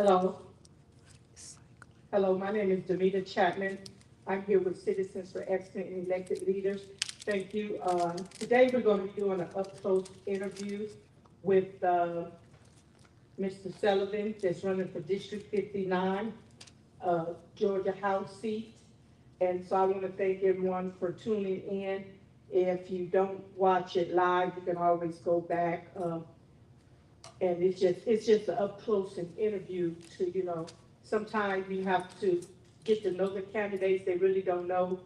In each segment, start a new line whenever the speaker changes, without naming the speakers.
Hello. Hello, my name is Damita Chatman. I'm here with Citizens for Excellent and Elected Leaders. Thank you. Today we're going to be doing an up-close interview with Mr. Sullivan, that's running for District 59, uh, Georgia House seat. And so I want to thank everyone for tuning in. If you don't watch it live, you can always go back. And it's just an up close and interview to, sometimes you have to get to know the candidates. They really don't know.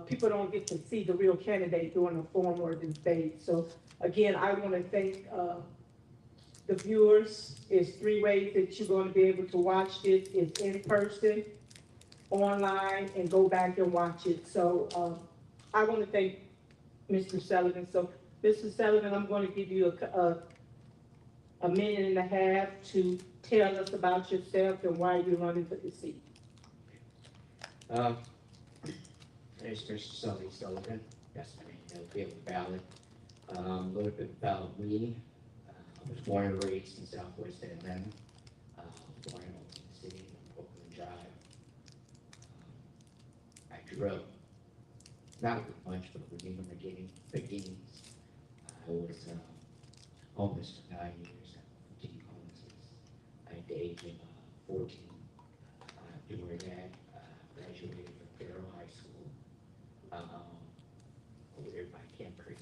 People don't get to see the real candidate during a forum or debate. So again, I want to thank the viewers. It's three ways that you're going to be able to watch this. It's in person, online, and go back and watch it. So I want to thank Mr. Sullivan. So Mr. Sullivan, I'm going to give you a minute and a half to tell us about yourself and why you're running for the seat.
Um, There's Mr. Sullivan. Yes, I mean, be valid. A little bit about me. I was born and raised in Southwest Atlanta. Born in Oakland City, Oakland Drive. I grew up not with much, but within the beginnings. I was homeless for 9 years. Continued homelessness. At the age of 14. During that, graduated from Federal High School over there by Camp Creek,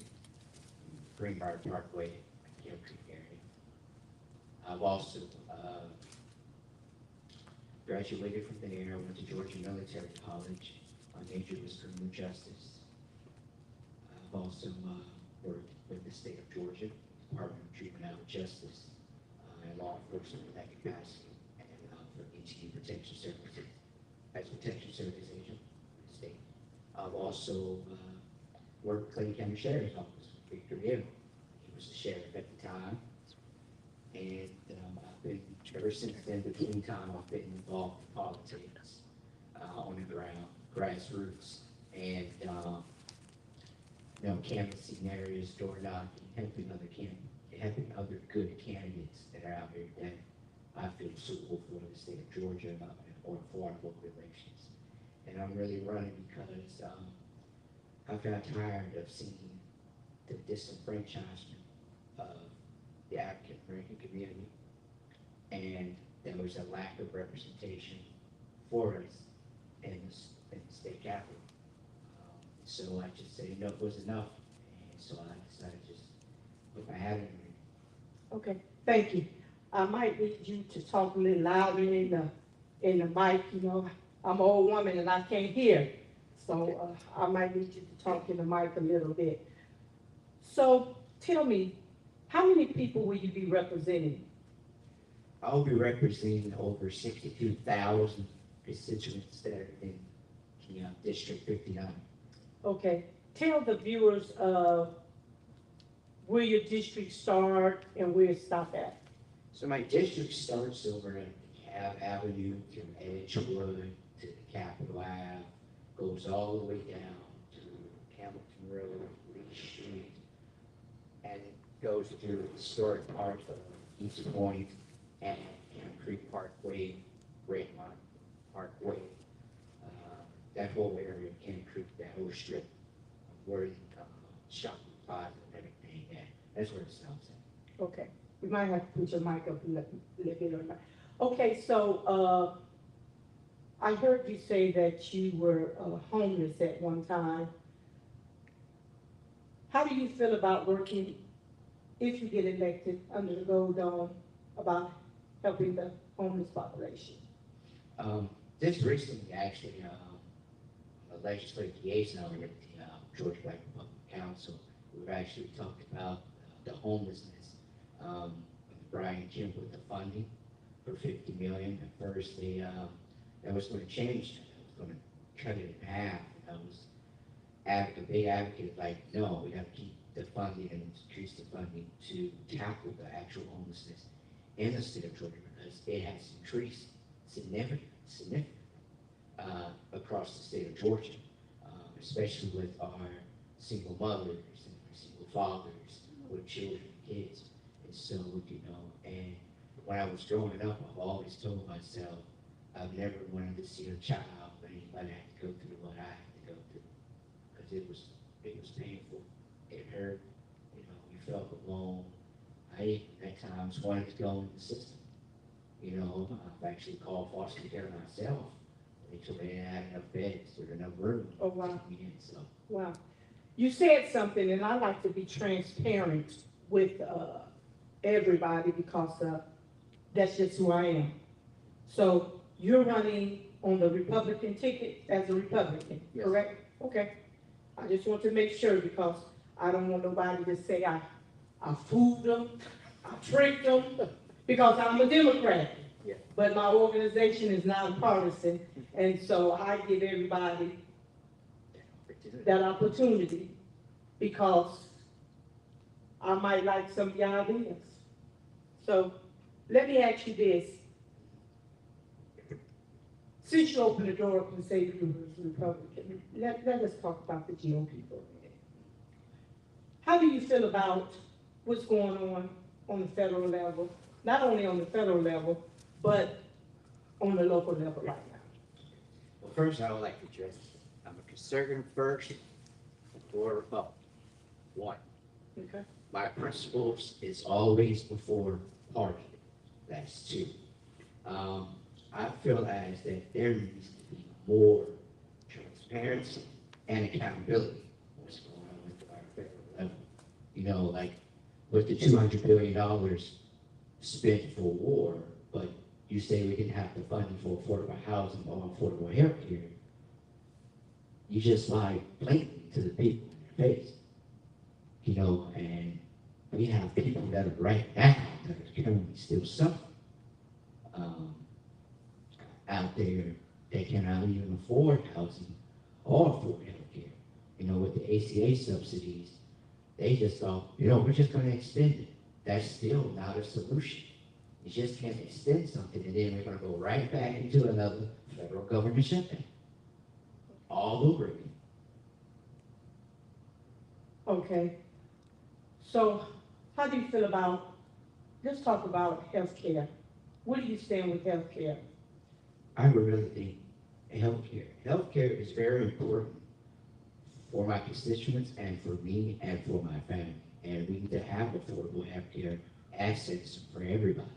Greenbrier Parkway, Camp Creek area. I've also graduated from there, went to Georgia Military College. My major was criminal justice. I've also worked with the state of Georgia, Department of Juvenile Justice, and law enforcement in that capacity, and for ET Protection Services, as Protection Service agent in the state. I've also worked Clayton County Sheriff's Office with Victor Hill. He was the sheriff at the time, and I've been, ever since then, between time, I've been involved in politics on the ground, grassroots, and canvassing areas, door knocking, helping other good candidates that are out here that I feel suitable for the state of Georgia or foreign local relations. And I'm really running because I've got tired of seeing the disenfranchisement of the African American community, and there was a lack of representation for us in the state capitol. So I just said enough was enough, and so I decided to just put my hat in there.
Okay, thank you. I might need you to talk a little louder in the mic. I'm an old woman and I can't hear, so I might need you to talk in the mic a little bit. So tell me, how many people will you be representing?
I'll be representing over 62,000 constituents that are in District 59.
Okay, tell the viewers where your district start and where it stop at.
So my district starts over at Cab Avenue to Edgewood to the Capitol Ave, goes all the way down to Hamilton Road, Lee Street, and it goes through the historic parts of East Point and Camp Creek Parkway, Redmont Parkway. That whole area of Camp Creek, that whole strip, where the shopping plaza and everything, that's where it stops at.
Okay, we might have to put your mic up a little bit on that. Okay, so I heard you say that you were homeless at one time. How do you feel about working, if you get elected, under the Gold Dome, about helping the homeless population?
Just recently, actually, a legislative liaison at the Georgia Black Republican Council, we've actually talked about the homelessness. Brian Kim with the funding for $50 million. At first, that was going to change. That was going to cut it in half. I was a big advocate, like, no, we have to keep the funding and increase the funding to tackle the actual homelessness in the state of Georgia, because it has increased significantly across the state of Georgia, especially with our single mothers and our single fathers with children and kids. And so, and when I was growing up, I've always told myself I've never wanted to see a child or anybody have to go through what I had to go through. Because it was painful. It hurt. You know, you felt alone. I even at times wanted to go in the system. You know, I've actually called foster care myself. They told me they didn't have enough beds or enough room.
Oh, wow.
So.
Wow. You said something, and I like to be transparent with everybody because that's just who I am. So you're running on the Republican ticket as a Republican,
Yes.
correct? Okay. I just want to make sure because I don't want nobody to say I fooled them, I tricked them, because I'm a Democrat.
Yeah.
But my organization is nonpartisan, and so I give everybody that opportunity because I might like some of your ideas. So let me ask you this. Since you opened the door up and say you were Republican, let us talk about the GOP for a minute. How do you feel about what's going on the federal level? Not only on the federal level, but on the local level right now?
Well, first, I would like to address, I'm a conservative first, or Republican. One,
Okay.
my principles is always before party. That's two. I feel as that there needs to be more transparency and accountability. What's going on with our federal level? You know, like with the $200 billion spent for war, but you say we didn't have the funding for affordable housing or affordable health care. You just lie blatantly to the people in their face. You know, and we have people that are right now that are currently still suffering out there that cannot even afford housing or afford health care. You know, with the ACA subsidies, they just thought, you know, we're just going to extend it. That's still not a solution. You just can't extend something and then we're going to go right back into another federal government shutdown all over again.
Okay. So how do you feel about, let's talk about health care. Where do you stand with health care?
I really think healthcare is very important for my constituents and for me and for my family. And we need to have affordable healthcare access for everybody.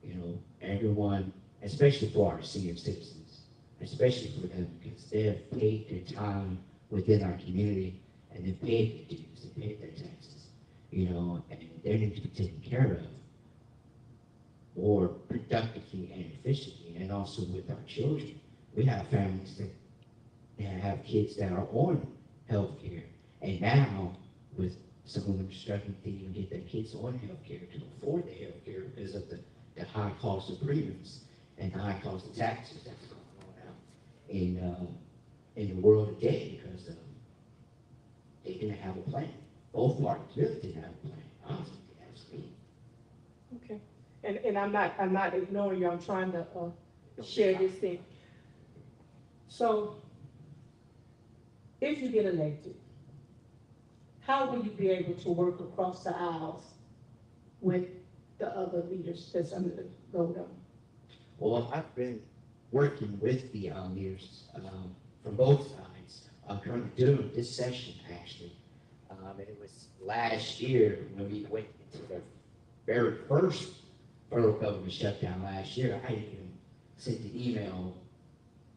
You know, everyone, especially for our senior citizens, especially for them because they have paid their time within our community and they've paid their dues, they paid their taxes, you know, and they need to be taken care of more productively and efficiently, and also with our children. We have families that have kids that are on health care, and now with some of them struggling to even get their kids on health care to afford the health care because of the high cost of premiums and the high cost of taxes that's going on now in the world today because they didn't have a plan. Both parties really didn't have a plan. Honestly, that's me.
Okay. And I'm not ignoring you. I'm trying to share this thing. So if you get elected, how will you be able to work across the aisles with the other leaders that's under the vote on?
Well, I've been working with the leaders from both sides. I'm currently doing this session, actually. And it was last year when we went into the very first federal government shutdown last year. I even sent an email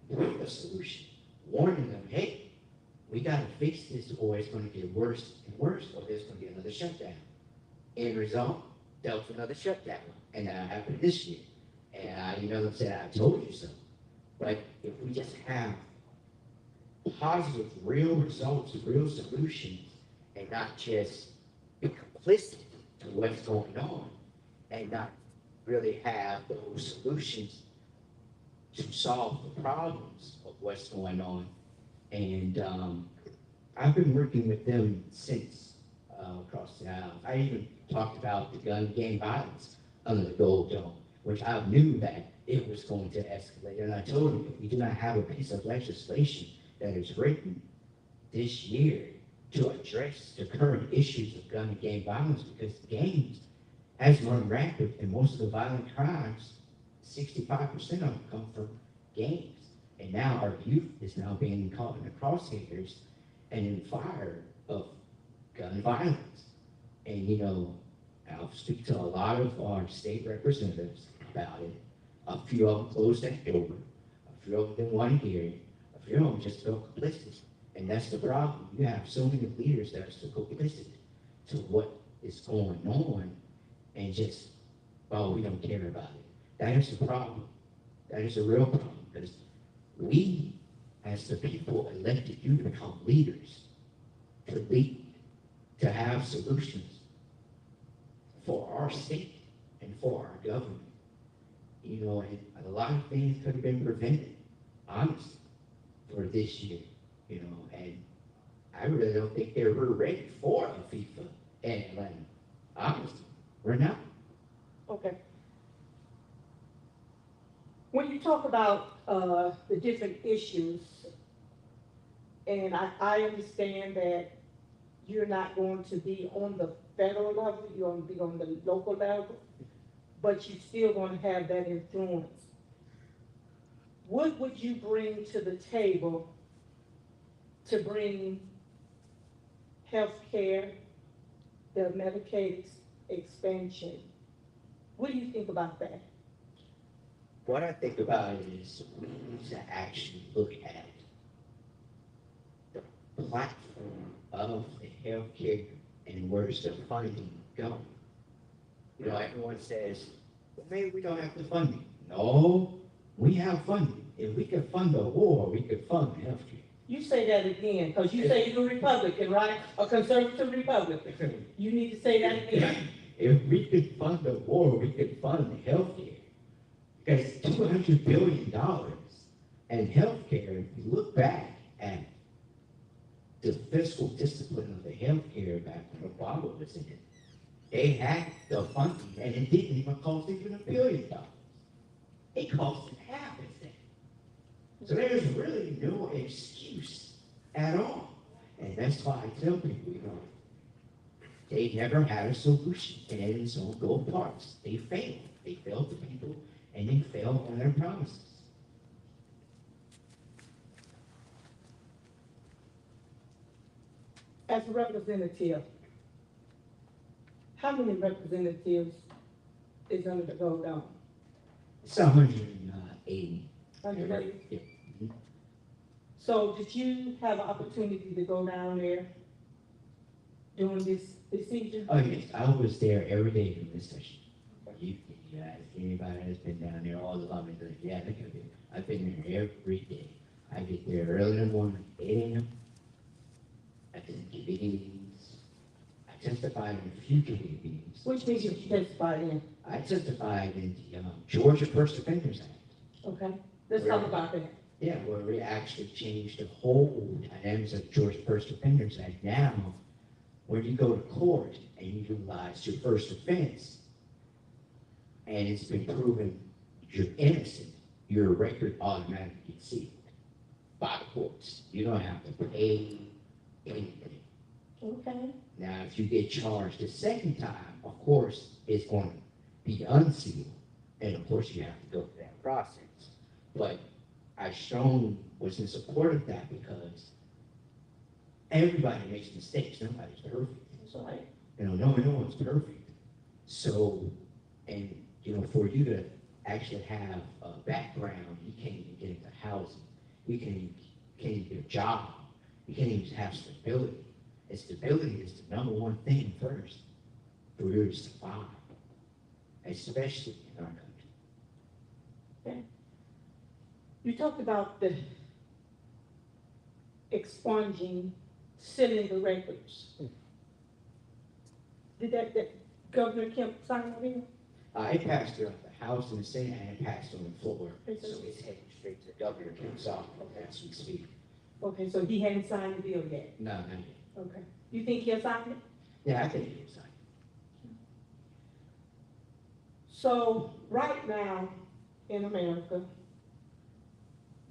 with a solution, warning them, hey, we got to fix this or it's going to get worse and worse or there's going to be another shutdown. End result, there was another shutdown. And that happened this year. And I emailed them saying, I told you so. But if we just have positive, real results, real solutions, and not just be complicit to what's going on, and not really have those solutions to solve the problems of what's going on. And I've been working with them since across the aisle. I even talked about the gun gang violence under the Gold Dome, which I knew that it was going to escalate. And I told them, if we do not have a piece of legislation that is written this year to address the current issues of gun and gang violence, because gangs has run rampant, and most of the violent crimes, 65% of them come from gangs. And now our youth is now being caught in the crosshairs and in fire of gun violence. And I'll speak to a lot of our state representatives about it. A few of them closed that door. A few of them didn't want to hear it. A few of them just felt complicit. And that's the problem. You have so many leaders that are so complicit to what is going on and just, oh, we don't care about it. That is the problem. That is a real problem because we, as the people, elected you to become leaders, to lead, to have solutions for our state and for our government. And a lot of things could have been prevented, honestly, for this year, and I really don't think they were ready for a FIFA in Atlanta. Honestly, we're not.
Okay. When you talk about the different issues, and I understand that you're not going to be on the federal level, you're going to be on the local level, but you're still going to have that influence. What would you bring to the table to bring health care, the Medicaid expansion? What do you think about that?
What I think about it is we need to actually look at the platform of the healthcare and where's the funding going. Everyone says, well, maybe we don't have to fund it. No, we have funding. If we could fund the war, we could fund healthcare.
You say that again, because you say you're a Republican, right? A conservative Republican. You need to say that again.
If we could fund the war, we could fund healthcare. Because $200 billion in healthcare, if you look back at the fiscal discipline of the healthcare back when Obama was in it, they had the funding, and it didn't even cost even $1 billion. It cost half of that. So there's really no excuse at all. And that's why I tell people, they never had a solution, and it's on both parts. They failed. They failed the people, and they failed on their promises.
As a representative, how many representatives is under the go down?
It's 180.
180?
Yeah. Mhm.
So did you have an opportunity to go down there during this procedure?
Oh, yes, I was there every day from this session. Anybody that's been down there all the time, yeah, look at it. I've been there every day. I get there early in the morning, 8 a.m. I attend committee meetings. I testified in a few committee meetings.
Which meetings did you testify in?
I testified in the Georgia First Offenders Act.
Okay, let's talk about that.
Yeah, where we actually changed the whole dynamics of the Georgia First Offenders Act. Now, when you go to court and you utilize your first offense, and it's been proven you're innocent, your record automatically gets sealed by the courts. You don't have to pay anything.
Okay.
Now, if you get charged the second time, of course, it's going to be unsealed. And of course, you have to go through that process. But I've shown was in support of that because everybody makes mistakes. Nobody's perfect.
That's all right.
No one's perfect. So, and for you to actually have a background, you can't even get into housing. You can't even get a job. You can't even have stability. And stability is the number one thing first for you to survive, especially in our country.
Okay. You talked about the expunging, sealing the records. Did that Governor Kemp sign it in?
It passed throughout the House and the Senate, and it passed on the floor. So it's heading straight to the Governor Kemp's office as we speak.
Okay, so he hadn't signed the bill yet?
No, not yet.
Okay. You think he'll sign it?
Yeah, I think it is.
So right now in America,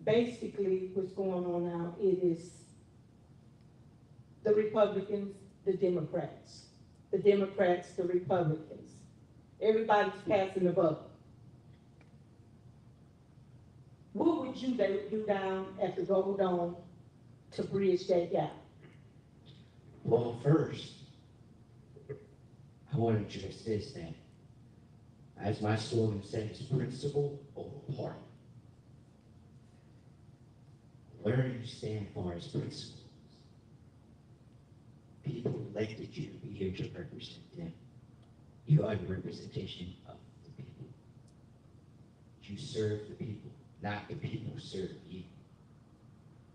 basically what's going on now, it is the Republicans, the Democrats, the Republicans. everybody's passing the buck. What would you do down at the Gold Dome to bridge that gap?
Well, first, I want to address this, that, as my slogan says, principle over party. Where do you stand for as principles? People elected you to be here to represent them. You are the representation of the people. You serve the people, not the people serve you.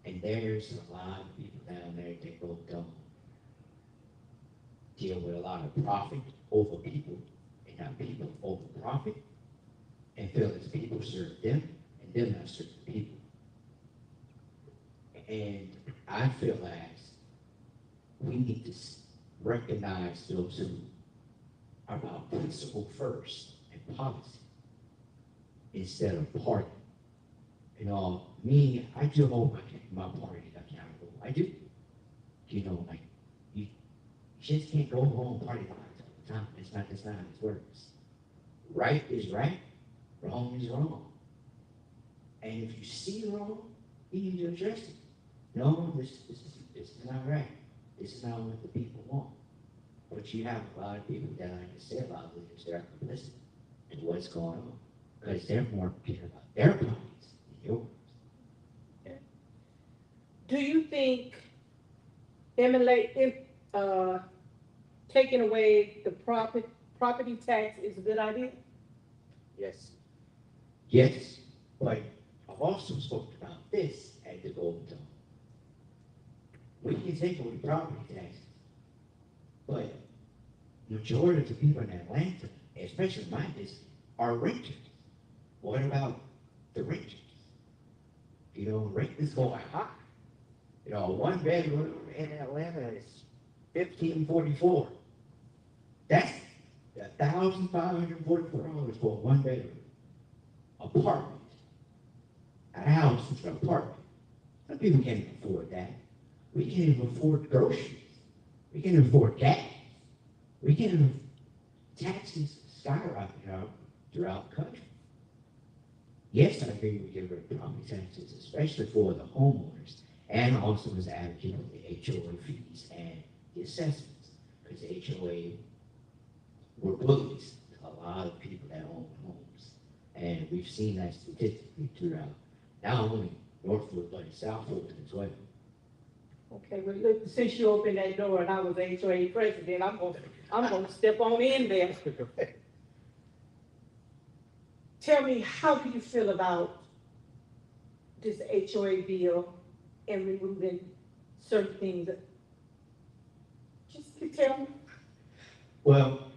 And there's a lot of people down there that go dumb. Deal with a lot of profit over people, and not people over profit, and feel as people serve them, and them not serve the people. And I feel as we need to recognize those who are about principle first and policy instead of party. You know, me, I do hold my party accountable. I do. You know, like, you just can't go home party all the time. It's not how it works. Right is right, wrong is wrong. And if you see wrong, you need to address it. No, this is not right. This is not what the people want. But you have a lot of people that, like I said, a lot of leaders that are complicit to what's going on. Because they're more care about their pockets than yours.
Do you think taking away the property tax is a good idea?
Yes. Yes, but I've also spoken about this at the Golden Dome. We can take away property taxes, but majority of the people in Atlanta, especially my district, are renters. What about the renters? You know, rent is going high. You know, one bedroom in Atlanta is $1,544. That's $1,544 for a one bedroom apartment. A house is an apartment. Some people can't even afford that. We can't even afford groceries. We can't even afford gas. We can't even, taxes skyrocket out throughout the country. Yes, I agree we get rid of property taxes, especially for the homeowners, and also as an advocate of the HOA fees and the assessments, because the HOA were bullies to a lot of people that own homes. And we've seen that statistically throughout, not only Northwood, but Southwood as well.
Okay, well, look, since you opened that door and I was HOA president, I'm gonna step on in there. Tell me, how do you feel about this HOA bill and removing certain things? Just tell me.
Well,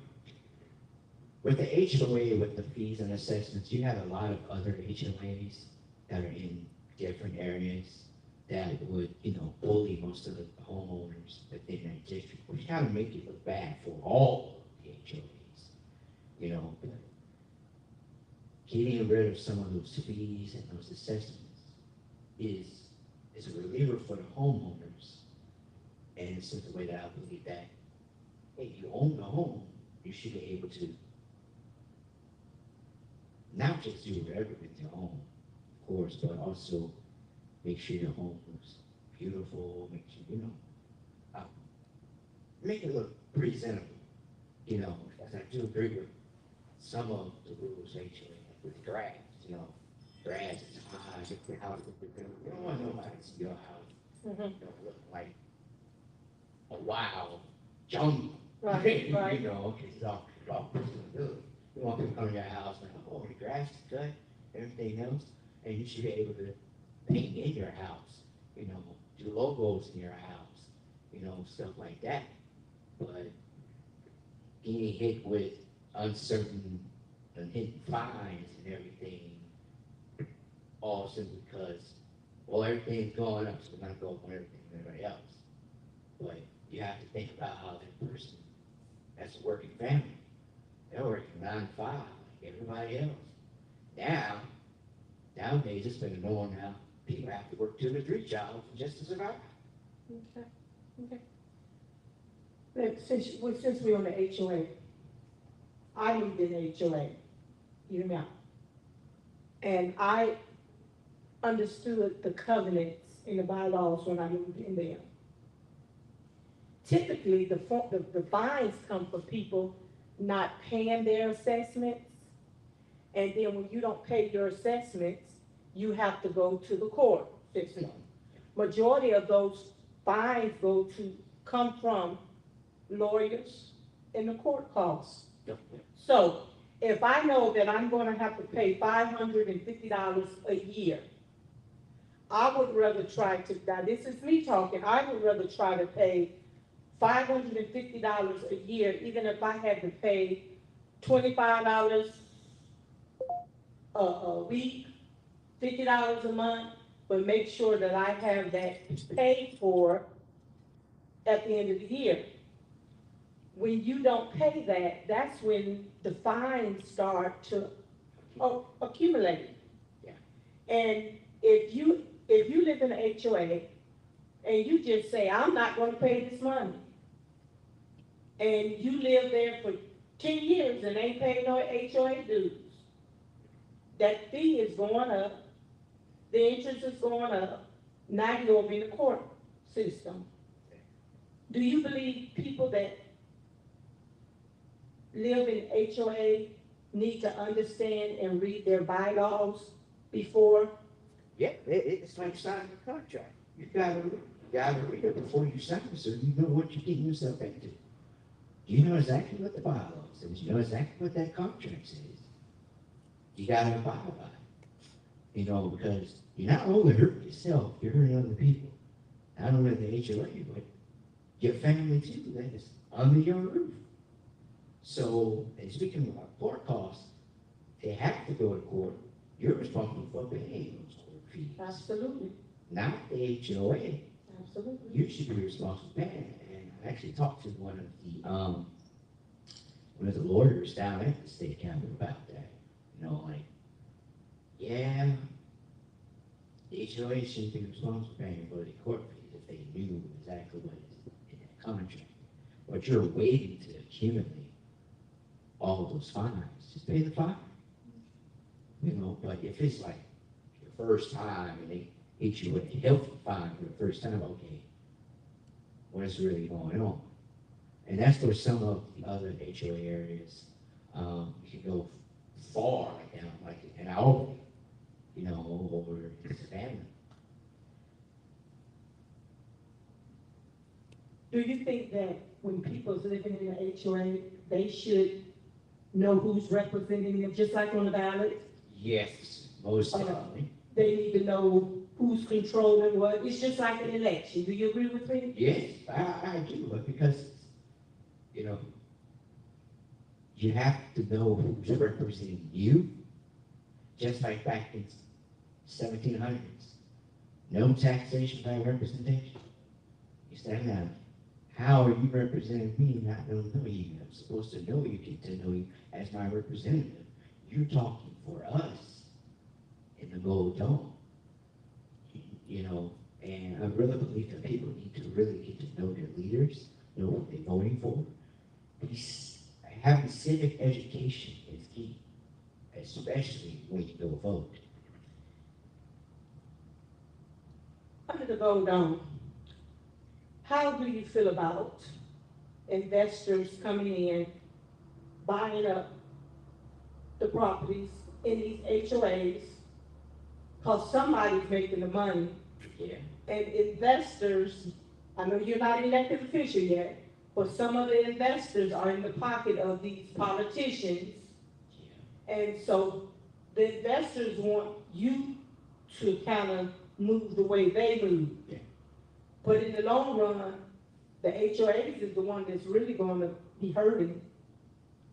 with the HOA, with the fees and assessments, you have a lot of other HOAs that are in different areas that would, you know, bully most of the homeowners within that district, which kind of make it look bad for all of the HOAs, you know. But getting rid of some of those fees and those assessments is a reliever for the homeowners. And it's just the way that I believe that, hey, you own the home, you should be able to not just do whatever with your home, of course, but also make sure your home looks beautiful, make sure, you know, make it look presentable, you know, because I do agree with some of the rules HOA with grass, you know, grass is high, if your house is big, you don't want nobody to see your house, you know, look like a wild jungle,
Right.
You know, it's all personal. You want people to come to your house and, oh, the grass is cut, everything else, and you should be able to paint in your house, you know, do logos in your house, you know, stuff like that. But getting hit with uncertain and hidden fines and everything, all simply because, well, everything's going up, so we're gonna go up on everything and everybody else. But you have to think about how that person, that's a working family, they're working 9 to 5 like everybody else. Nowadays it's been a norm now. People have to work 2 to 3 jobs just to survive.
Okay. Look, since we're on the HOA, I moved in HOA, you know, and I understood the covenants and the bylaws when I moved in there. Typically, the fines come for people not paying their assessments, and then when you don't pay your assessments, you have to go to the court system. Majority of those fines come from lawyers and the court costs. So if I know that I'm gonna have to pay $550 a year, I would rather try to, now this is me talking, I would rather try to pay $550 a year, even if I had to pay $25 a week, $50 a month, but make sure that I have that paid for at the end of the year. When you don't pay that, that's when the fines start to accumulate.
Yeah.
And if you live in an HOA and you just say, I'm not gonna pay this money, and you live there for 10 years and ain't paying no HOA dues, that fee is going up, the interest is going up, now you're over in the court system. Do you believe people that live in HOA need to understand and read their bylaws before?
Yeah, it's like signing a contract. You gotta read it before you sign it, so you know what you're getting yourself into. You know exactly what the bylaws says, you know exactly what that contract says. You gotta abide by it. You know, because you're not only hurting yourself, you're hurting other people. Not only the HOA, but your family too, that is under your roof. So, and speaking about court costs, they have to go to court. You're responsible for paying those court fees.
Absolutely.
Not the HOA.
Absolutely.
You should be responsible for paying. And I actually talked to one of the lawyers down at the state capitol about that. You know, like, yeah, the HOA shouldn't be responsible for paying for the court fees if they knew exactly what is in that contract. But you're waiting to accumulate all of those fines. Just pay the fine. You know, but if it's like your first time and they hit you with a health fine for the first time, okay, what is really going on? And that's where some of the other HOA areas, you can go far down, like in Albany, you know, or in Savannah.
Do you think that when people's living in the HOA, they should know who's representing them, just like on the ballot?
Yes, most definitely.
They need to know who's controlling what. It's just like an election. Do you agree with me?
Yes, I do, because, you know, you have to know who's representing you, just like back in 1700s. No taxation by representation. You stand down. How are you representing me not knowing you? I'm supposed to know you, get to know you as my representative. You're talking for us in the gold dome. You know, and I really believe that people need to really get to know their leaders, know what they're voting for. Having civic education is key, especially when you go vote.
Under the gold dome, how do you feel about investors coming in, buying up the properties in these HOAs? Because somebody's making the money.
Yeah.
And investors, I know you're not an elected official yet, but some of the investors are in the pocket of these politicians.
Yeah.
And so the investors want you to kind of move the way they move.
Yeah.
But in the long run, the HOAs is the one that's really going to be hurting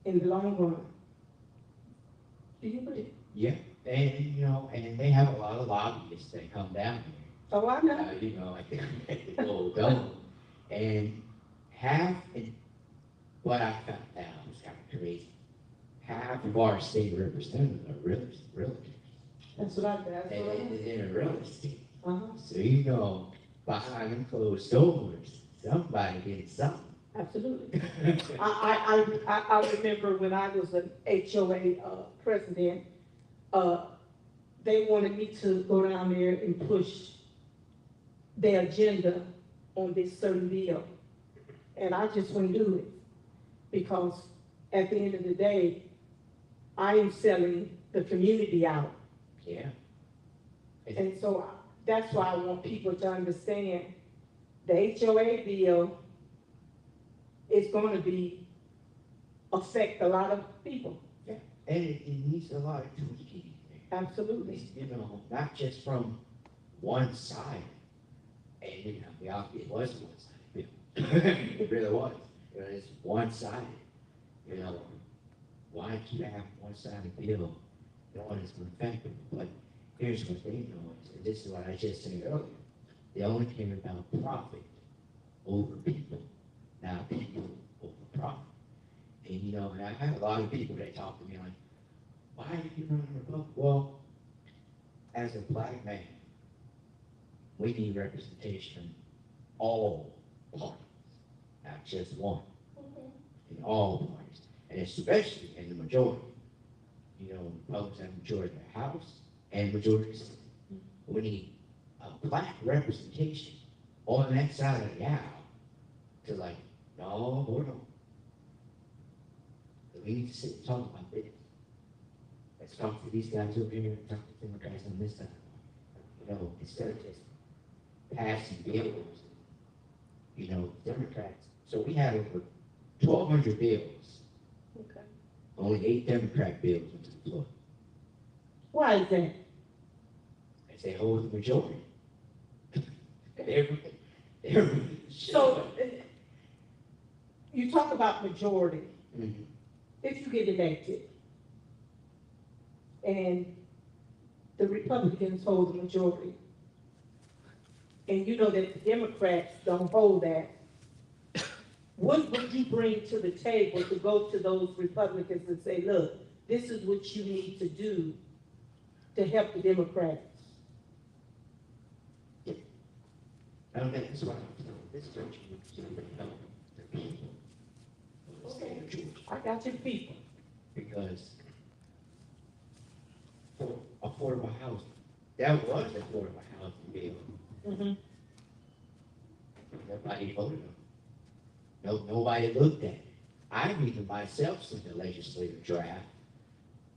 in the long run. Do you agree?
Yeah, and you know, and they have a lot of lobbyists that come down here.
Oh, I know.
You know, like the gold dome, and what I found out was kind of crazy. Half of our state representatives are realtors.
That's what I got.
And they're real estate.
Uh-huh.
So you know, behind them closed doors, somebody getting something.
Absolutely. I remember when I was an HOA, president, uh, they wanted me to go down there and push their agenda on this certain bill. And I just wouldn't do it, because at the end of the day, I am selling the community out.
Yeah.
And so that's why I want people to understand the HOA bill is gonna affect a lot of people.
Yeah, and it needs a lot of tweaking.
Absolutely.
You know, not just from one side. And, you know, it was one-sided. It really was. You know, it's one-sided. You know, why keep having one-sided bill? No one is going to affect it. But here's what they know, and this is what I just said earlier. They only care about profit over people, not people over profit. And, you know, and I have a lot of people that talk to me like, why are you running a Republican? Well, as a black man, we need representation in all parties, not just one, in all parties, and especially in the majority. You know, Republicans have majority of the House and majority of the Senate. We need a black representation on that side of the aisle to like, no, hold on. We need to sit and talk about this. Let's talk to these guys over here and talk to Democrats on this side. You know, instead of just passing bills, you know, Democrats. So we had over 1,200 bills.
Okay.
Only 8 Democrat bills went to the floor.
Why is that?
As they hold the majority.
So, you talk about majority.
Mhm.
If you get elected and the Republicans hold the majority, and you know that the Democrats don't hold that, what would you bring to the table to go to those Republicans and say, look, this is what you need to do to help the Democrats?
I don't think that's what I'm saying. This is what you need to do to help the people of the state of Georgia.
I got your people.
Because for affordable housing, that was affordable housing bill.
Mm-hmm.
Nobody voted on it. No, nobody looked at it. I even myself sent a legislative draft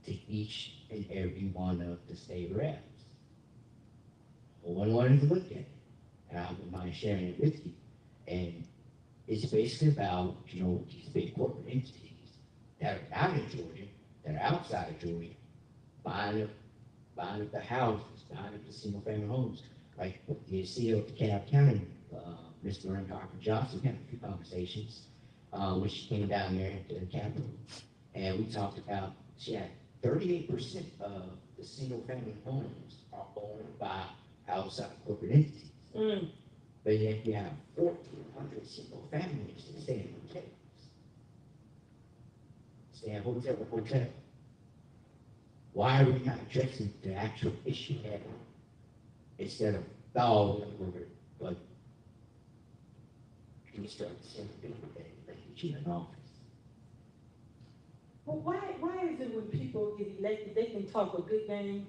to each and every one of the state reps. No one wanted to look at it. And I wouldn't mind sharing it with you. And it's basically about, you know, these big corporate entities that are not in Georgia, that are outside of Georgia, buying up the houses, buying up the single family homes. Like the CEO of DeKalb County, Mr. Lorraine Harper Johnson, had a few conversations when she came down there to the Capitol. And we talked about, she had 38% of the single family homes are owned by outside corporate entities.
Mm.
But yet you have 1,400 single families that stay in hotels. Stay in hotel to hotel. Why are we not addressing the actual issue head on? Instead of, oh, but can you start the same thing that get you in office?
Well, why is it when people get elected, they can talk a good game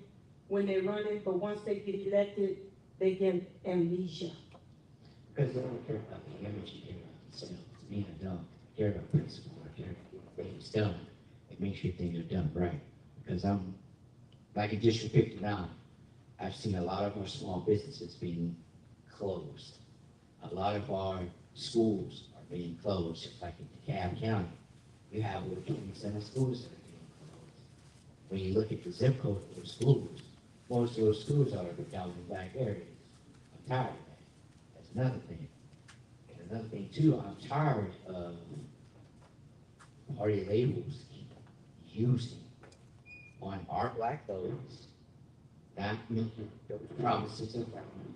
when they're running, but once they get elected, they get amnesia?
Because they don't care about the image, they care about themselves, being a dumb, care about principle, care about things done, and make sure things are done right. Because I'm, like in District 59, I've seen a lot of our small businesses being closed. A lot of our schools are being closed, just like in DeKalb County. You have over 27 schools that are being closed. When you look at the zip code of those schools, most of those schools are down in black areas. I'm tired of that. That's another thing. And another thing too, I'm tired of party labels using on our black votes, not making those promises and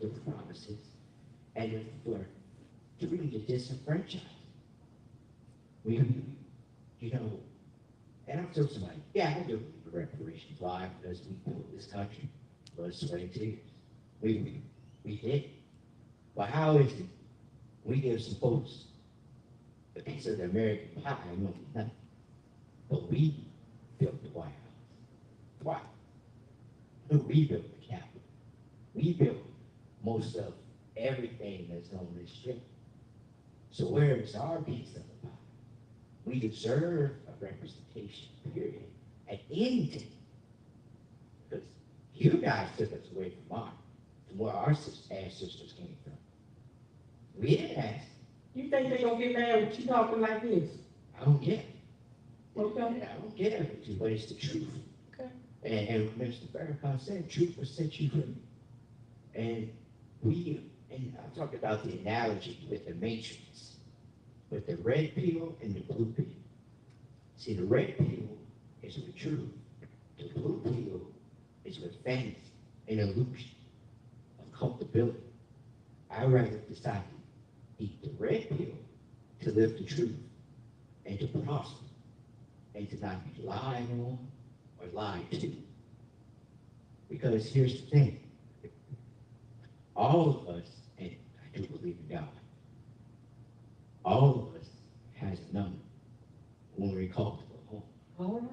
those promises, and then for to really disenfranchise. We, you know, and I'm telling somebody, yeah, I do believe in reparations. Why? Because we built this country, blood, sweat, and tears. We did. But how is it we give some folks the piece of the American pie, you won't be nothing. But we built the White House. Why? No, we built the Capitol. We built most of everything that's on this strip. So where is our piece of the pie? We deserve a representation, period, at any time. Because you guys took us away from where our ancestors came from. We didn't ask.
You think they gonna get mad with you talking like this?
I don't get it.
Okay.
I don't get it with you, but it's the truth.
Okay.
And Mr. Farrakhan said, truth will set you free. And and I'm talking about the analogy with the matrix, with the red pill and the blue pill. See, the red pill is with truth. The blue pill is with fantasy and illusion of comfortability. I'd rather decide to eat the red pill to live the truth and to prosper and to not be lied on or lied to. Because here's the thing. All of us, and I do believe in God, all of us has a number when we call to go home.
All right.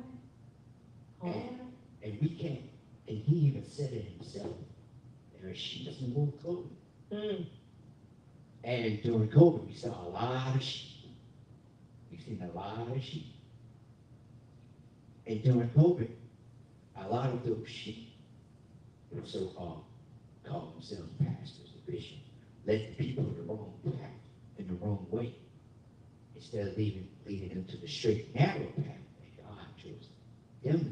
All right.
And we can't, and he even said it himself, there are sheep in wolf clothing.
Mm.
And during COVID, we saw a lot of sheep. We've seen a lot of sheep. And during COVID, a lot of those sheep were so-called, call themselves pastors or bishops, led the people in the wrong path, in the wrong way, instead of leading them to the straight, narrow path that God chose them to go.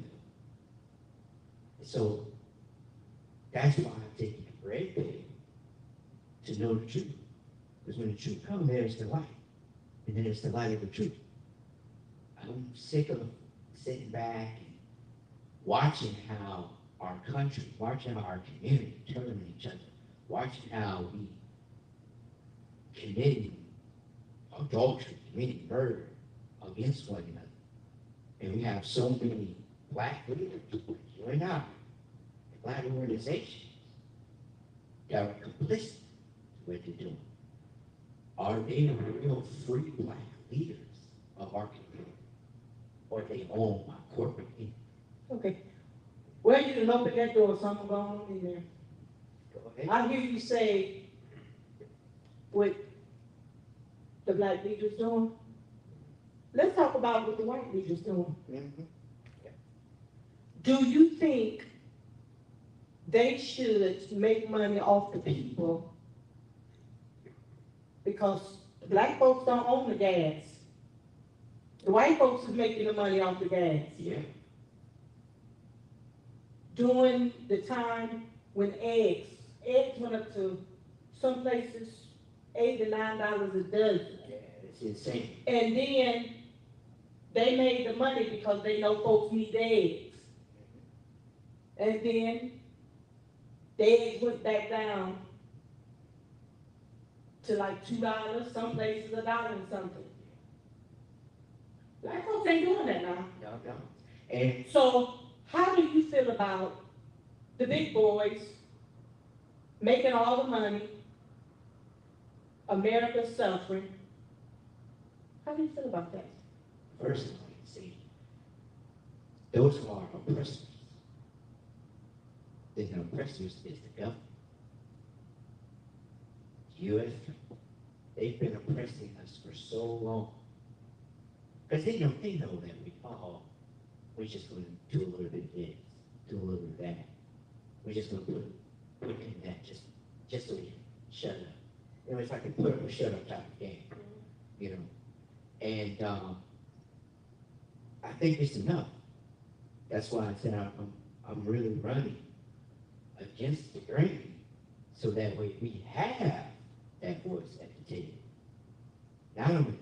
So that's why I'm taking the red pill to know the truth. Because when the truth comes, there's the light. And then it's the light of the truth. I'm sick of sitting back and watching how our country, watching how our community turn each other, watching how we committing adultery, committing murder against one another. And we have so many black leaders, like you and I, black organizations that are complicit to what they're doing. Are they the real free black leaders of our community? Or are they owned by corporate people?
Okay. Well, you can open that door, something going on in there.
Go ahead.
I hear you say what the black leaders doing. Let's talk about what the white leaders doing.
Mm-hmm.
Do you think they should make money off the people? Because the black folks don't own the gas. The white folks is making the money off the gas.
Yeah.
During the time when eggs went up to some places $8 to $9 a dozen.
Yeah, it's insane.
And then they made the money because they know folks need the eggs. And then the eggs went back down to like $2, some places $1 and something. Black folks ain't doing that now.
No. And
So how do you feel about the big boys making all the money, America suffering? How do you feel about that?
first of all, you see, those who are oppressors, the oppressors is the government. U.S. They've been oppressing us for so long. Because they know that we're just going to do a little bit of this, do a little bit of that. We're just going to put in that just so we can shut up. You know, it's like a put up or shut up type of game, you know. And I think it's enough. That's why I said I'm really running against the grain, so that way we have that voice at the table. Not only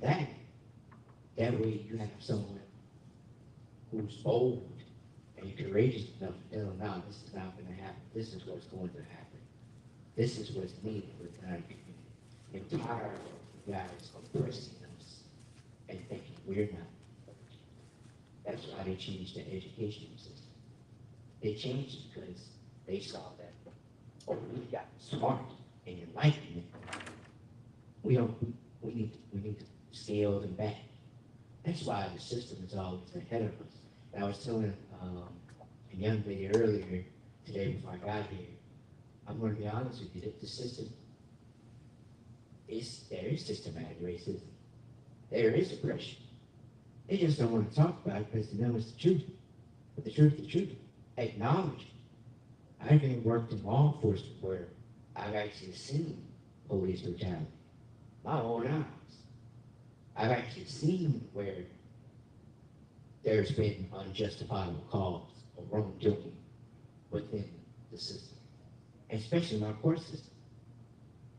that way you have someone who's bold and courageous enough to tell them, no, this is not going to happen. This is what's going to happen. This is what's needed for the community. I'm tired of you guys oppressing us and thinking we're not. That's why they changed the education system. They changed it because they saw that, we got smart and enlightenment. We need to scaled them back. That's why the system is always ahead of us. And I was telling a young lady earlier today before I got here, I'm going to be honest with you, that the system there is systematic racism. There is oppression. They just don't want to talk about it because they know it's the truth. But the truth is the truth. Acknowledge it. I've even worked in law enforcement where I've actually seen police brutality. My own eyes. I've actually seen where there's been unjustifiable cause or wrongdoing within the system, especially in our court system.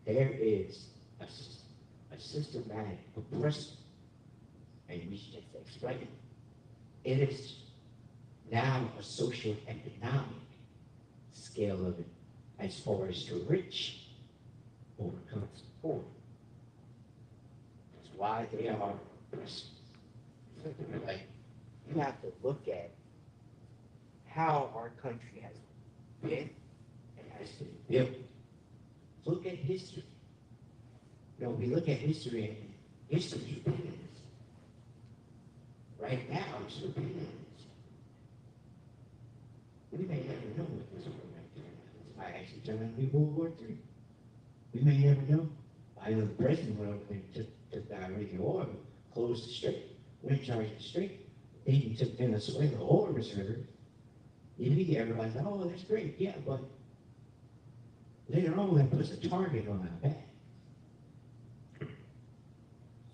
There is a systematic oppression, and we should just explain it. It is now a social economic scale of it, as far as the rich overcomes the poor. That's why they are oppressed. Like, you have to look at how our country has been and has been built. Look at history. You know, we look at history and history is repeating itself. Right now, it's repeating itself. We may never know what this war might do. It might actually turn out to be World War III. We may never know. I know the president went over there and took the Iranian oil, closed the strait, went in charge of the strait. Then he took Venezuela oil reserve. Immediately everybody's like, oh, that's great. Yeah, but later on that puts a target on our back.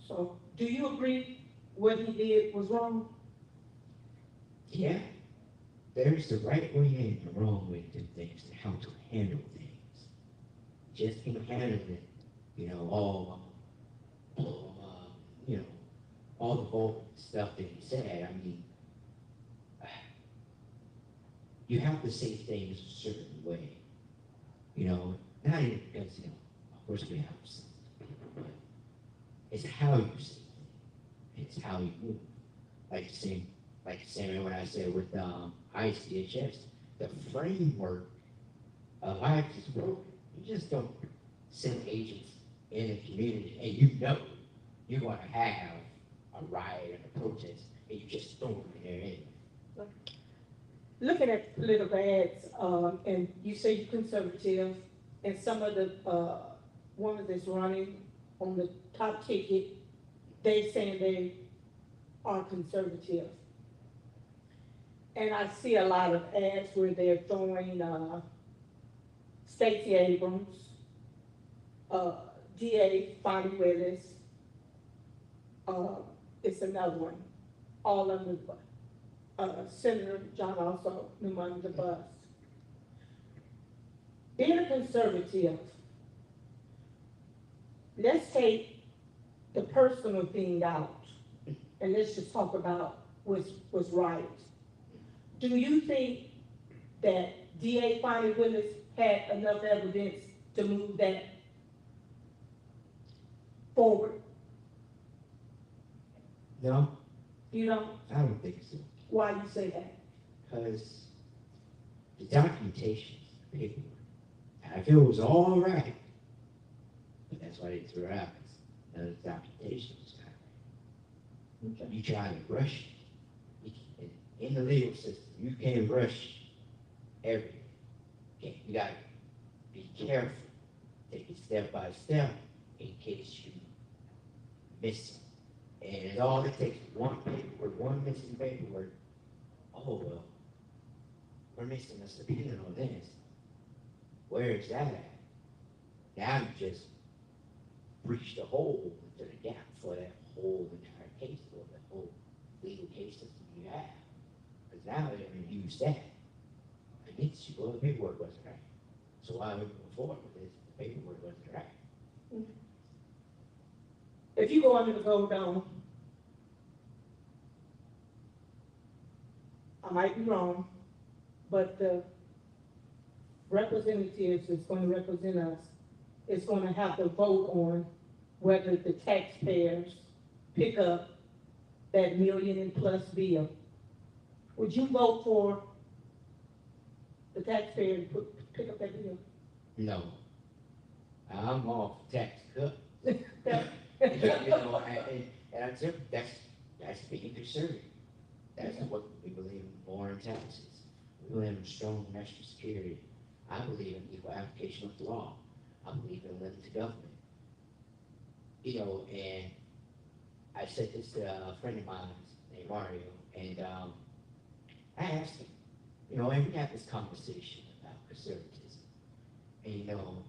So, do you agree what he did was wrong?
Yeah, there's the right way and the wrong way to do things and how to handle things. Just in handling, you know, all the vulgar stuff that he said. I mean, you have to say things a certain way. You know, not even because, you know, of course we have some people, but it's how you say things. It's how you move. Like the same way when I said with ICHS, the framework of ICHS is broken. You just don't send agents in a community and you know you're going to have a riot and a protest and you just throw them in there anyway.
Looking at political ads, and you say you're conservative, and some of the women that's running on the top ticket, they saying they are conservative. And I see a lot of ads where they're throwing Stacey Abrams, DA Fonnie Willis, it's another one, all under the bus. Senator John also knew under the bus. Being a conservative, let's take the personal thing out, and let's just talk about what's right. Do you think that DA Fonnie Willis had enough evidence to move that forward?
No,
You don't?
I don't think so.
Why you say that?
Because the documentation, the paperwork, if it was all right, but that's why they threw it out. The documentation was not right. You try to rush it. In the legal system, you can't rush everything. Okay, you got to be careful. Take it step by step in case you miss it. And all it takes is one paperwork, one missing paperwork. Oh, well, we're missing a subpoena on this. Where is that at? Now you just breached a hole into the gap for that whole entire case, or the whole legal case system you have. Because now they're going to use that against you. Well, the paperwork wasn't right. So why are we moving forward with this? The paperwork wasn't right.
If you go under the gold dome, I might be wrong, but the representatives that's going to represent us is going to have to vote on whether the taxpayers pick up that million and plus bill. Would you vote for the taxpayer to pick up that bill?
No. I'm off tax cut. You know, and I tell you, that's being conservative. That's what we believe in more in taxes. We believe in strong national security. I believe in equal application of the law. I believe in limited government. You know, and I said this to a friend of mine named Mario, and I asked him, you know, and we had this conversation about conservatism. And you know,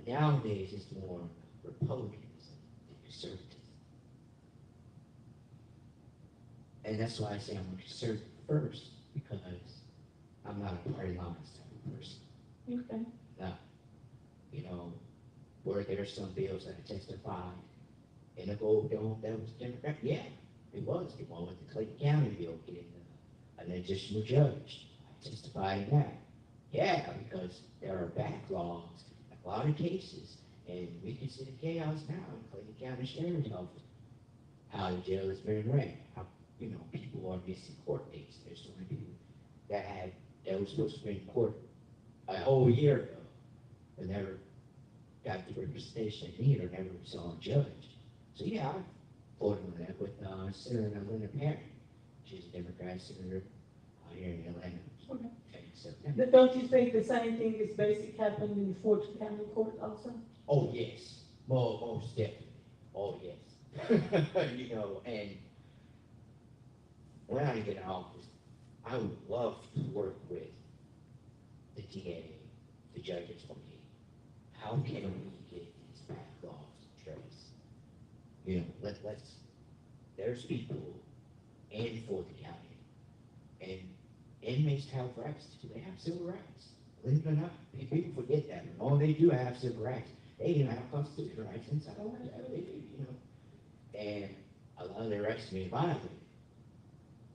nowadays it's more Republicanism than conservatism. And that's why I say I'm a conservative first, because I'm not a party lines type of person.
Okay.
Now, you know, where there are some bills that I testified in a gold dome that was Democrat, yeah, it was the one with the Clayton County bill getting an additional judge. I testified in that. Yeah, because there are backlogs in a lot of cases, and we can see the chaos now in Clayton County Sheriff's Office, how the jail is being ran, how, you know, people are missing court dates. There's so many people that was supposed to be in court a whole year ago, but never got the representation they need or never saw a judge. So yeah, I voted on that with Senator Linda Perry. She's a Democrat senator here in Atlanta.
Okay.
So,
But don't you think the same thing is basically happening in the Fortune County Court also?
oh yes, most definitely. Oh yes. You know, and when I get in office, I would love to work with the DA, the judges, okay, how can we get these backlogs addressed? You know, let's, there's people in Fulton County, and inmates have rights too. They have civil rights. Believe it or not, people forget that. Oh, they do have civil rights. They even have constitutional rights inside of that. They do, you know. And a lot of their rights being violated.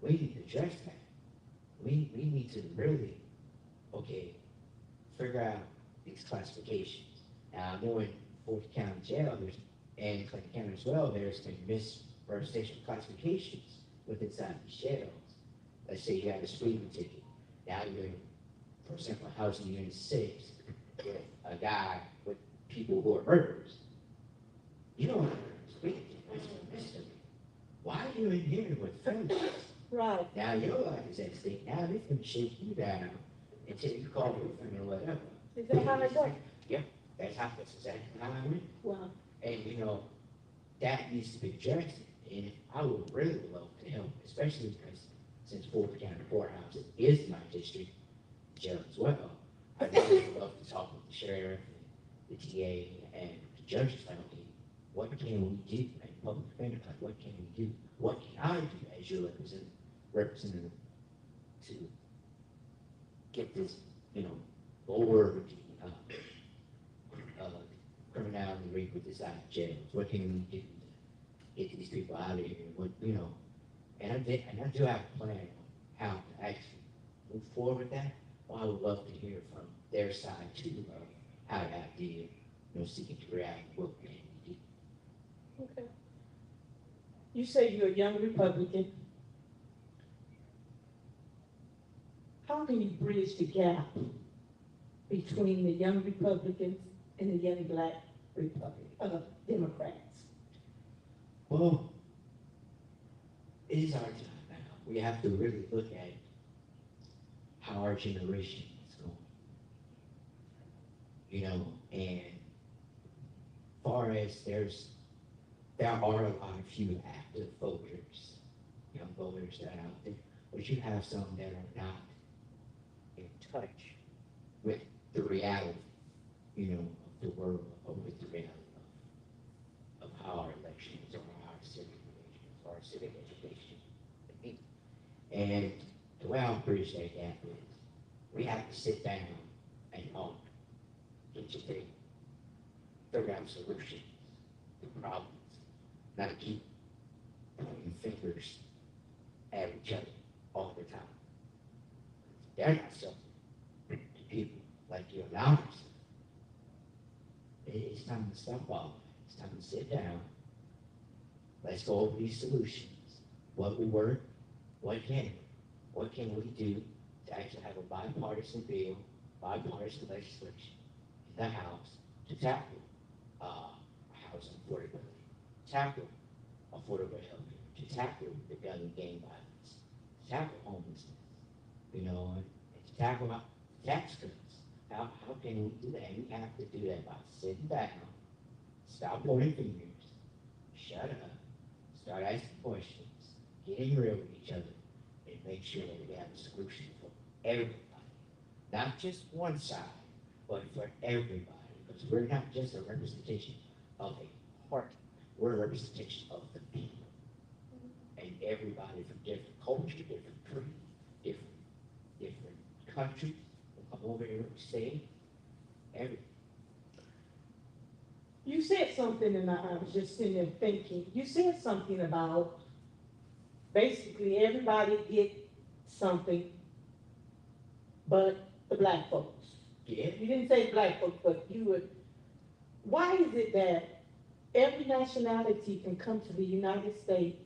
We need to address that. We need to really, okay, figure out these classifications. Now, I know in Fulton County Jail, and Clayton County as well, there's been misrepresentation classifications within inside these jails. Let's say you have a speeding ticket. Now you're, for example, housing unit 6 with a guy with people who are murderers. You don't have a speeding ticket, that's a mystery. Why are you in here with felons?
Right.
Now your life is at stake. Now they're going to shake you down until you call your friend or whatever.
Is that how it goes?
Yeah, that's exactly how I went.
Wow.
And you know, that needs to be addressed. And I would really love to help, especially because since Fulton County Courthouse is my district jail as well. I'd really love to talk with the sheriff, the DA, and the judges. Like, okay, what can we do? Like public defender, like what can we do? What can I do as your representative to get this, you know, lower criminality rate with this out of jails? What can we do to get these people out of here? What, you know, and I do have a plan on how to actually move forward with that. Well, I would love to hear from their side too, of how that did, you know, seeking to react, what can we do?
Okay. You say you're a young Republican. How can you bridge the gap between the young Republicans and the young Black Democrats?
Well, it is our time now. We have to really look at how our generation is going. You know, and far as there are a lot of few active voters, young voters that are out there, but you have some that are not in touch with the reality, you know, of the world, or with the reality of how our elections or our civic relations or our civic education. And the way I'll bridge that gap is we have to sit down and talk, get your thing, figure out solutions to problems, not keep pointing fingers at each other all the time. They're not selfish to people like you and ours. It's time to stop all. It's time to sit down. Let's go over these solutions. What will work? What can we do to actually have a bipartisan bill, bipartisan legislation in the House to tackle housing affordability? tackle affordable health care, to tackle the gun and gang violence, to tackle homelessness, and to tackle tax cuts. How can we do that? And we have to do that by sitting down, stop pointing fingers, shut up, start asking questions, getting real with each other, and make sure that we have a solution for everybody. Not just one side, but for everybody. Because we're not just a representation of a party, we're a representation of the people. And everybody from different cultures, different creeds, different countries will come over here and stay. Everything.
You said something, and I was just sitting there thinking, you said something about basically everybody get something but the black folks.
Yeah.
You didn't say black folks, but you would. Why is it that every nationality can come to the United States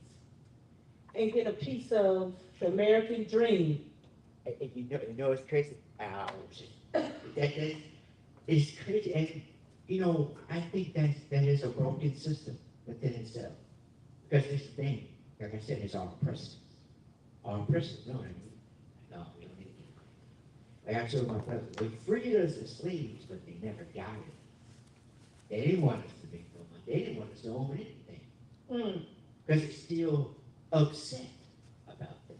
and get a piece of the American dream?
And it's crazy. It's crazy. And, I think that is a broken system within itself. Because this thing, like I said, is our oppressors. Our oppressors, no, we don't need it. Like I told my brother, they freed us as slaves, but they never got it. They didn't want us to make no money. They didn't want us to own anything. Because it's still upset about them.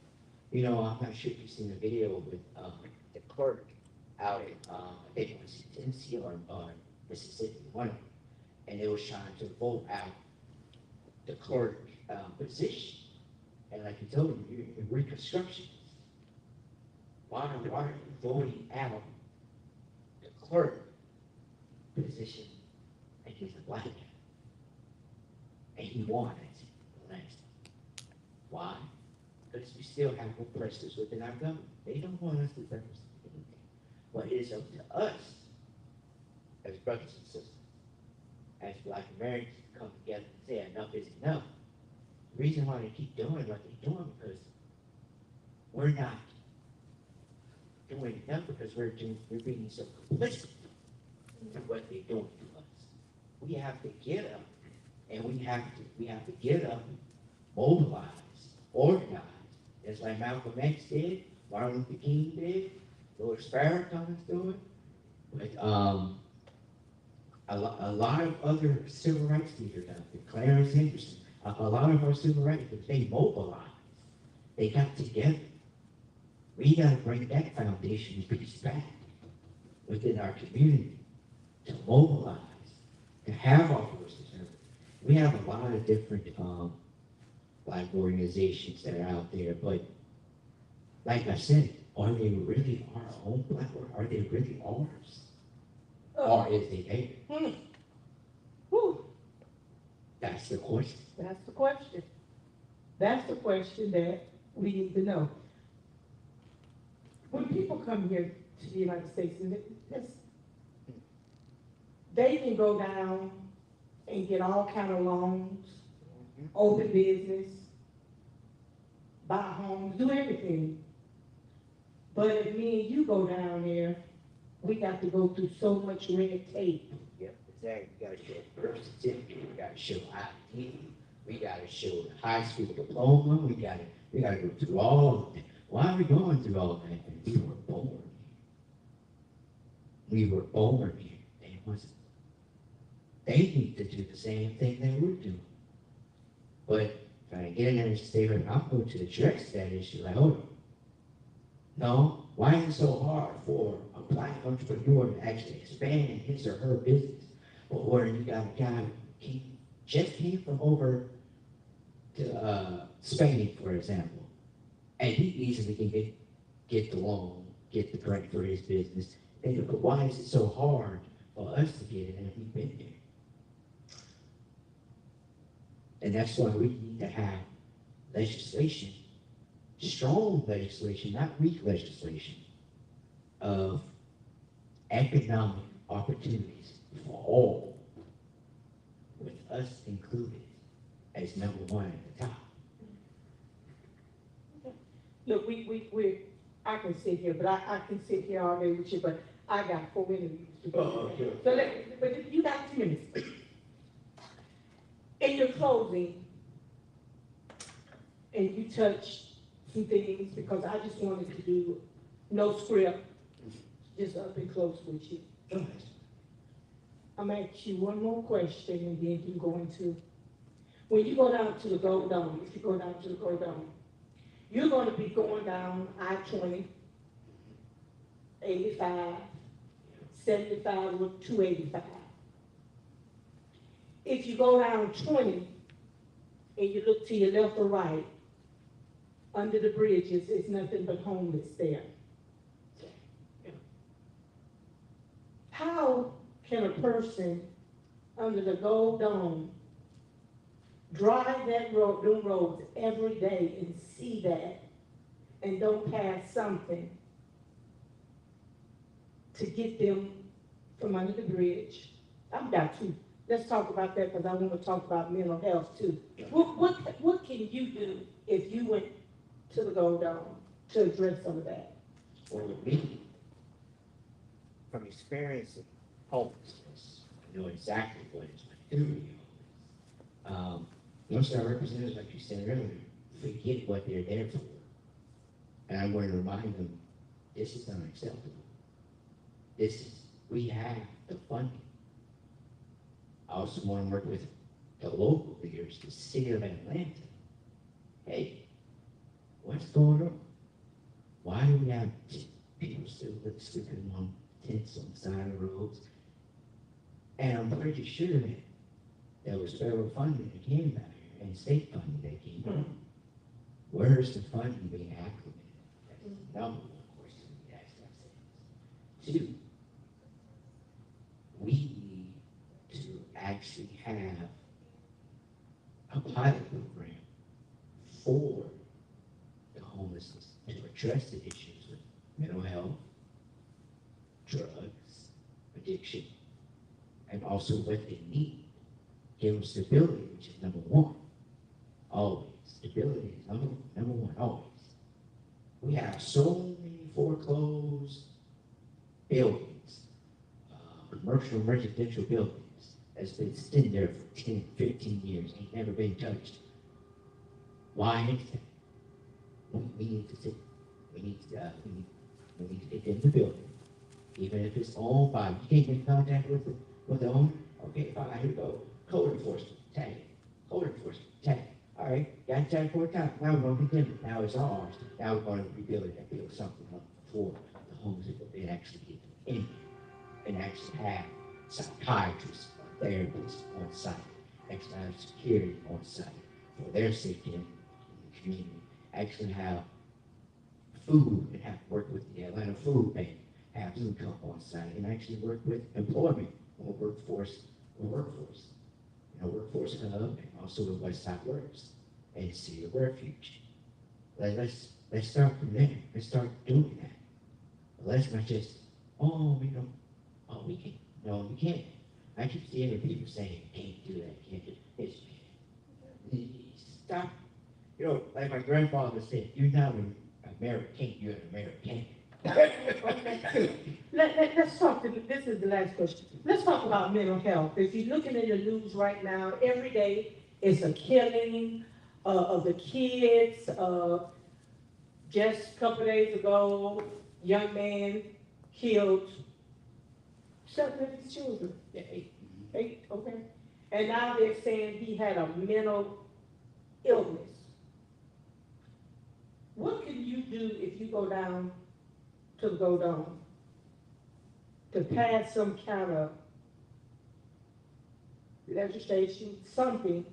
I'm not sure if you've seen the video with the clerk out in, I think it was Tennessee or Mississippi, one of them. And they was trying to vote out the clerk position. And like you told me, you're in Reconstruction. Why are you voting out the clerk position and he's a black guy? And he won it last time. Why? Because we still have oppressors within our government. They don't want us to represent anything. But it is up to us, as brothers and sisters, as black Americans, to come together and say enough is enough. The reason why they keep doing what they're doing because we're not doing enough because we're being so complicit in what they're doing to us. We have to get up, and we have to get up, mobilize, organize, just like Malcolm X did, Martin Luther King did, Louis Farrakhan's doing, but a lot of other civil rights leaders out there, Clarence Henderson, a lot of our civil rights leaders, they mobilized, they got together. We got to bring that foundation piece back within our community to mobilize, to have our voices heard. We have a lot of different black organizations that are out there, but like I said, are they really our own black work? Are they really ours? Or is it theirs? That's the question.
That's the question. That's the question that we need to know. When people come here to the United States, they can go down and get all kind of loans, open business, buy homes, do everything. But if me and you go down there, we got to go through so much red tape.
Yep, exactly. You gotta show birth certificate, we gotta show ID, we gotta show the high school diploma, we gotta go through all of that. Why are we going through all that? We were born here. We were born here. They wasn't. They need to do the same thing that we're doing. But if I get in there and stay right, I'll go to address that issue. Like, hold on. No, why is it so hard for a black entrepreneur to actually expand his or her business? But where you got a guy who just came from over to Spain, for example, and he easily can get the loan, get the grant for his business. But why is it so hard for us to get it and we've been there? And that's why we need to have legislation, strong legislation, not weak legislation, of economic opportunities for all, with us included as number one at the top.
Look, I can sit here, but I can sit here all day with you, but I got 4 interviews to do.
Oh, okay.
So but you got 2 minutes. In your closing, and you touched some things, because I just wanted to do no script, just up and close with you.
Go ahead.
I'm gonna ask you one more question, and then you can go into, when you go down to the Gold Dome, if you go down to the Gold Dome, you're gonna be going down I-20, 85, 75, or 285. If you go down 20, and you look to your left or right, under the bridges, it's nothing but homeless there. How can a person under the Gold Dome drive that road, them roads every day and see that, and don't pass something to get them from under the bridge? I've got two. Let's talk about that, because I want to talk about mental health too. What can you do if you went to the Gold Dome to address some of that?
Well, with me, from experiencing homelessness, I know exactly what it's like to be homeless. Most of our representatives, like you said earlier, forget what they're there for. And I'm going to remind them, this is unacceptable. We have the funding. I also want to work with the local leaders, the city of Atlanta. Hey, what's going on? Why do we have people still sleeping on tents on the side of the roads? And I'm pretty sure that there was federal funding that came back here and state funding that came back. Where's the funding being acclimated? That's number one question we ask ourselves. Two, we need to actually have a pilot program for the homelessness to address the issues with mental health, drugs, addiction, and also what they need. Give them stability, which is number one. Always. Stability is number one, always. We have so many foreclosed buildings, commercial and residential buildings, that's been sitting there for 10, 15 years, ain't never been touched. Why is that? We need to we need to get them to build it. Even if it's owned by, you can't get in contact with the owner, okay, fine, here we go. Code enforcement, tag it. Code enforcement, tag it. All right, got tagged for a time. Now we're going to condemn it. Now it's ours. Now we're going to rebuild it and build something up for the homeless that they actually get in here and actually have psychiatrists or therapists on site, actually have security on site for their safety in the community, actually have food and have to work with the Atlanta Food Bank, have income on site, and actually work with employment or workforce. Workforce hub, and also with Westside Works and City of Refuge. Let's start from there. Let's start doing that. But let's not just, we can't. No, you can't. I keep seeing people saying, can't do that, can't do it. Stop. Like my grandfather said, you're not an American, you're an American.
Let's talk, this is the last question. Let's talk about mental health. If you're looking at the news right now, every day it's a killing of the kids. Just a couple of days ago, young man killed 7 of his children. Yeah, 8, okay. And now they're saying he had a mental illness. What can you do if you go down to the Gold Dome to pass some kind of legislation, something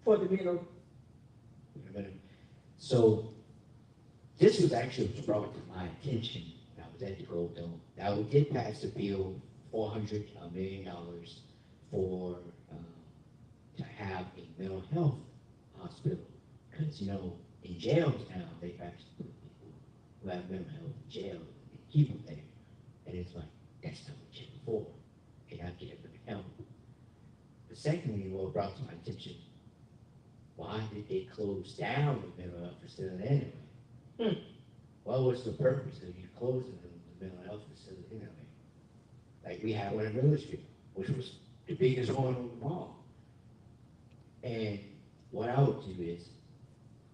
for the mental?
So this was actually brought to my attention when I was at the Gold Dome. Now we did pass a bill, $400 million for to have a mental health hospital, because in jails now they've actually put people who have mental health in jail and keep them there, and it's like that's not what you're for. You're not getting them help. But secondly, what brought to my attention, why did they close down the mental health facility anyway? What was the purpose of you closing the mental health facility anyway? Like we had one in Milledgeville, which was the biggest one on the mall. And what I would do is,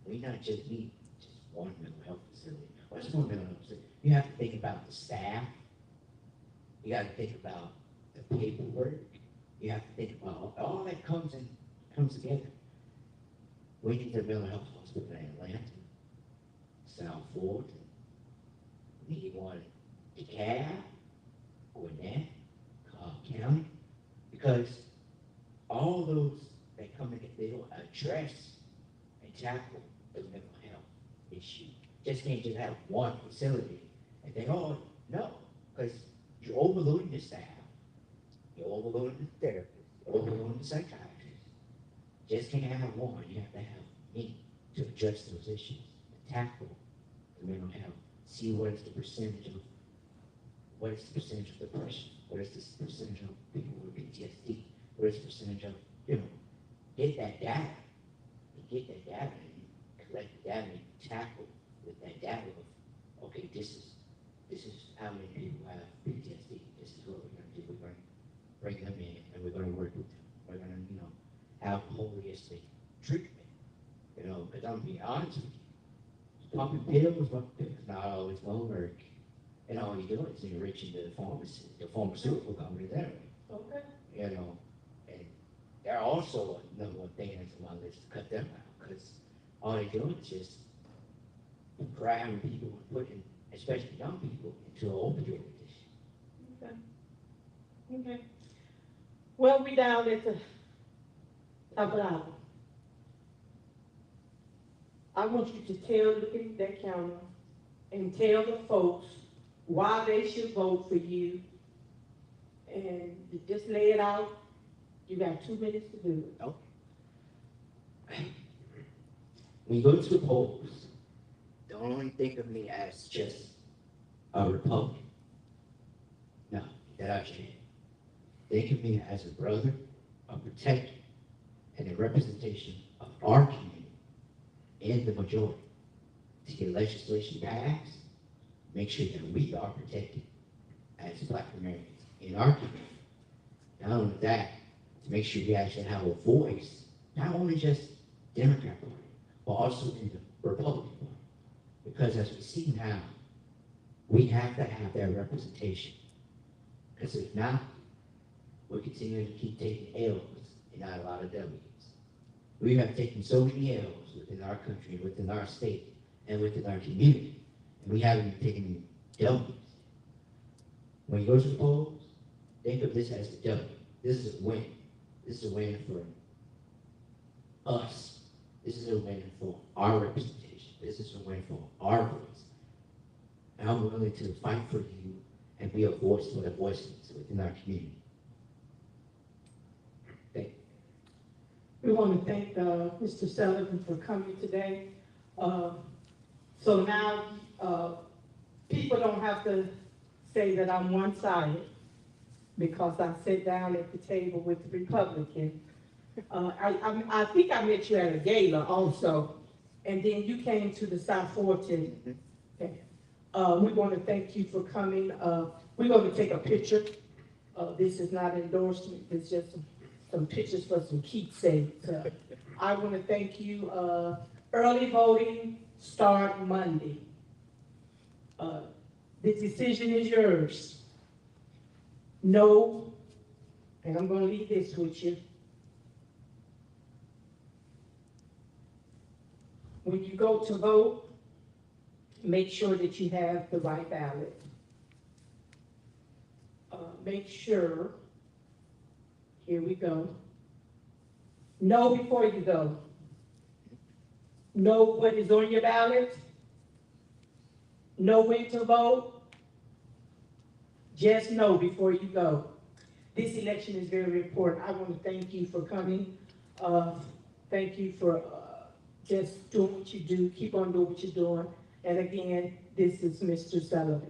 we not just need just one mental health facility. What's one mental health facility? You have to think about the staff. You got to think about the paperwork. You have to think about all that comes together. We need the mental health hospital in Atlanta, South Florida. We need one in DeKalb, Gwinnett, Cobb County, because all those that come in, they don't address and tackle the mental health issue. Just can't just have one facility and they all know, because you're overloading the staff, you're overloading the therapists, you're overloading the psychiatrists. Just can't have one. You have to have many to address those issues, to tackle the mental health. See what is the percentage of depression, what is the percentage of people with PTSD, what is the percentage of, get that data, and collect the data and tackle with that data of, okay, this is how many people have PTSD, this is what we're going to do, we're going to bring them in and we're going to work with them, we're going to, have holistic treatment, because I'm going to be honest with you, pumping pills not always going to work. And all you're doing is enriching the pharmaceutical company there.
Okay.
And they're also number one thing that's on my list to cut them out, because all they're doing is just grabbing people and putting, especially young people, into an opioid addiction.
Okay. Okay. Well, we down at the top of the hour. I want you to look at that camera and tell the folks why they should vote for you, and just lay it out. You got 2 minutes to do it.
Okay. When you go to the polls, don't only think of me as just a Republican. No, that I can't. Think of me as a brother, a protector, and a representation of our community and the majority to get legislation passed. Make sure that we are protected as Black Americans in our community. Not only that, to make sure we actually have a voice, not only just Democrat Party, but also in the Republican Party. Because as we see now, we have to have that representation. Because if not, we're continuing to keep taking L's and not a lot of W's. We have taken so many L's within our country, within our state, and within our community. And we haven't taken W's. When you go to the polls, think of this as a W. This is a win. This is a win for us. This is a win for our representation. This is a win for our voice. And I'm willing to fight for you and be a voice for the voices within our community. Thank you.
We want to thank Mr. Sullivan for coming today. So now people don't have to say that I'm one-sided, because I sat down at the table with the Republican. I think I met you at a gala also, and then you came to the South Fulton. Okay. We want to thank you for coming. We're going to take a picture. This is not an endorsement, it's just some pictures for some keepsakes. I want to thank you. Early voting start Monday. The decision is yours. No, and I'm going to leave this with you. When you go to vote, make sure that you have the right ballot. Make sure, here we go. Know before you go. Know what is on your ballot. Know when to vote. Just know before you go. This election is very important. I want to thank you for coming. Thank you for just doing what you do. Keep on doing what you're doing. And again, this is Mr. Sullivan.